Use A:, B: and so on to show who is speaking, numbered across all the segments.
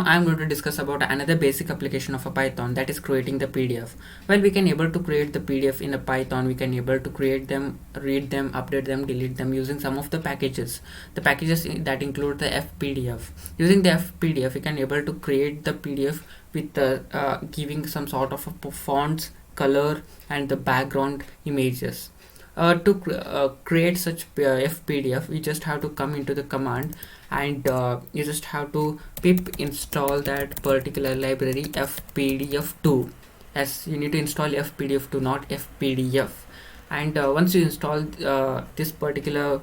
A: I'm going to discuss about another basic application of a Python, that is creating the PDF. Well, we can able to create the PDF in a Python. We can able to create them, read them, update them, delete them using some of the packages. The packages that include the fpdf. Using the fpdf, we can able to create the PDF with giving some sort of a fonts, color, and the background images. To create such fpdf, we just have to come into the command, and you just have to pip install that particular library fpdf2. Yes, you need to install fpdf2, not fpdf. And once you install this particular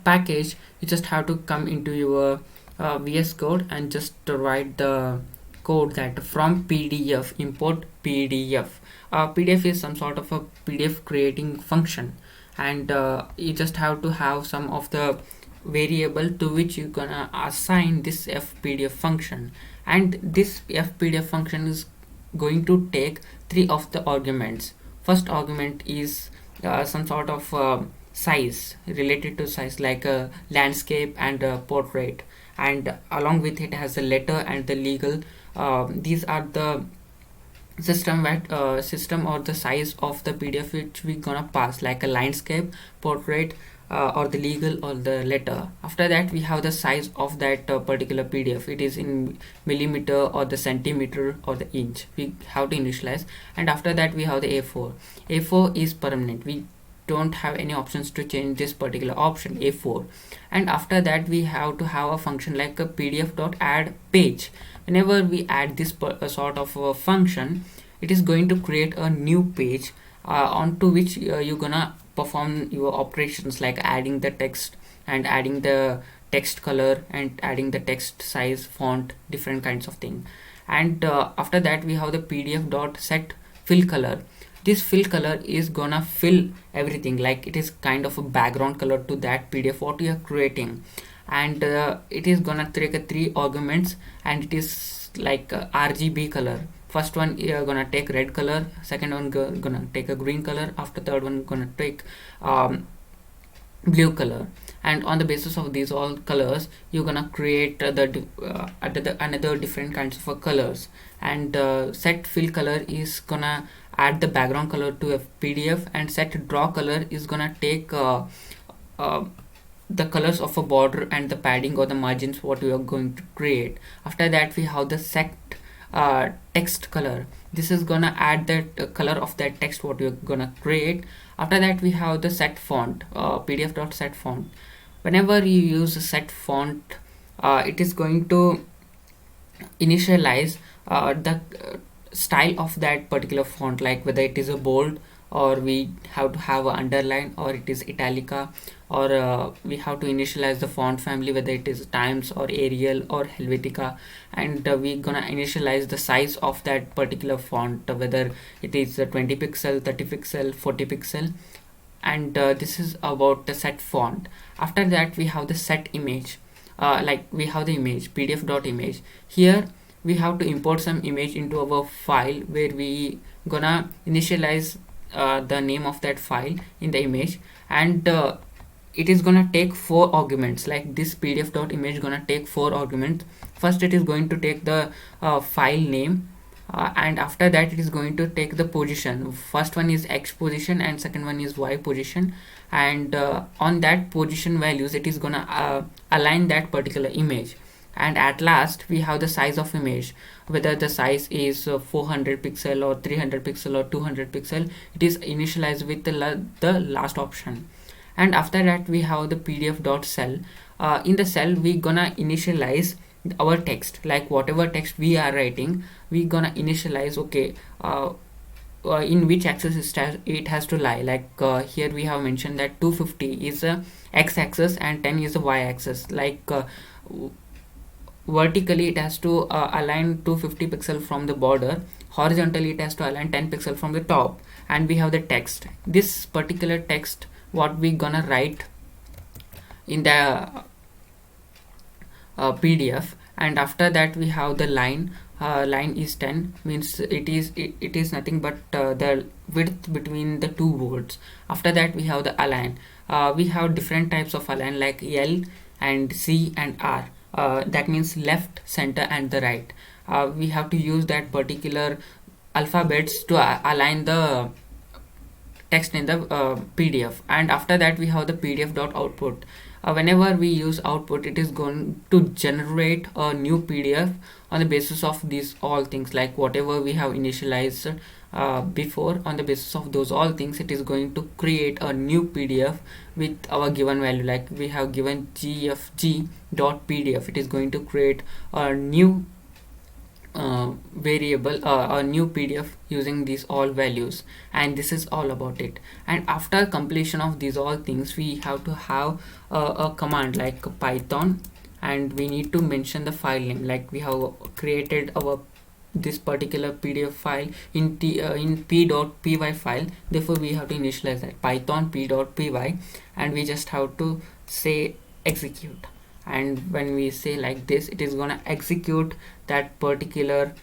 A: package, you just have to come into your VS Code and just write the code that from PDF import PDF. PDF is some sort of a PDF creating function, and you just have to have some of the variable to which you gonna assign this fpdf function, and this fpdf function is going to take 3 of the arguments. First argument is some sort of size, related to size, like a landscape and a portrait, and along with it has a letter and the legal. These are the system or the size of the PDF which we gonna pass, like a landscape, portrait, or the legal or the letter. After that, we have the size of that particular PDF. It is in millimeter or the centimeter or the inch. We have to initialize, and after that we have the A4. A4 is permanent. We don't have any options to change this particular option, A4. And after that, we have to have a function like a pdf.add page. Whenever we add this sort of a function, it is going to create a new page onto which you're gonna perform your operations, like adding the text and adding the text color and adding the text size, font, different kinds of thing. And after that, we have the pdf.set fill color. This fill color is gonna fill everything, like it is kind of a background color to that PDF what you are creating. And it is gonna take 3 arguments, and it is like RGB color. First one you're gonna take red color, second one gonna take a green color, after third one gonna take blue color. And on the basis of these all colors, you're gonna create another different kinds of colors. And set fill color is gonna add the background color to a PDF, and set draw color is gonna take the colors of a border and the padding or the margins what we are going to create. After that, we have the set text color. This is gonna add that color of that text what you're gonna create. After that, we have the set font, pdf.set font. Whenever you use a set font, it is going to initialize the style of that particular font, like whether it is a bold, or we have to have an underline, or it is italica, or we have to initialize the font family, whether it is Times or Arial or Helvetica. And we gonna initialize the size of that particular font, whether it is 20 pixel, 30 pixel, 40 pixel. And this is about the set font. After that, we have the set image, like we have the image pdf.image. Here we have to import some image into our file, where we gonna initialize the name of that file in the image. And it is gonna take 4 arguments, like this pdf.image gonna take 4 arguments. First, it is going to take the file name, and after that it is going to take the position. First one is X position and second one is Y position, and on that position values it is gonna align that particular image. And at last, we have the size of image, whether the size is 400 pixel or 300 pixel or 200 pixel. It is initialized with the last option. And after that, we have the pdf.cell. In the cell, we gonna initialize our text, like whatever text we are writing, we gonna initialize, okay, in which axis it has to lie. Like here we have mentioned that 250 is a x-axis and 10 is a y-axis. Like vertically it has to align 250 pixel from the border, horizontally it has to align 10 pixel from the top. And we have the text. This particular text what we gonna write in the PDF. And after that, we have the line. Line is 10, means it is nothing but the width between the 2 words. After that, we have the align. We have different types of align, like L and C and R. that means left, center and the right. We have to use that particular alphabets to align the text in the PDF. And after that we have the PDF dot output. Whenever we use output, it is going to generate a new PDF on the basis of these all things, like whatever we have initialized before. On the basis of those all things, it is going to create a new PDF with our given value. Like we have given gfg dot PDF, it is going to create a new variable, a new PDF using these all values. And this is all about it. And after completion of these all things, we have to have a command like Python, and we need to mention the file name. Like we have created our this particular PDF file in p.py file, therefore we have to initialize that python p.py, and we just have to say execute. And when we say like this, it is gonna execute that particular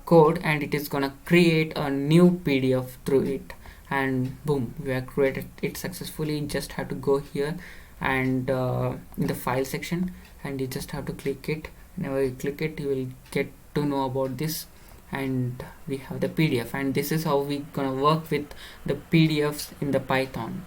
A: code, and it is gonna create a new PDF through it. And boom, we have created it successfully. You just have to go here and in the file section, and you just have to click it. Whenever you click it, you will get to know about this, and we have the PDF. And this is how we gonna work with the PDFs in the Python.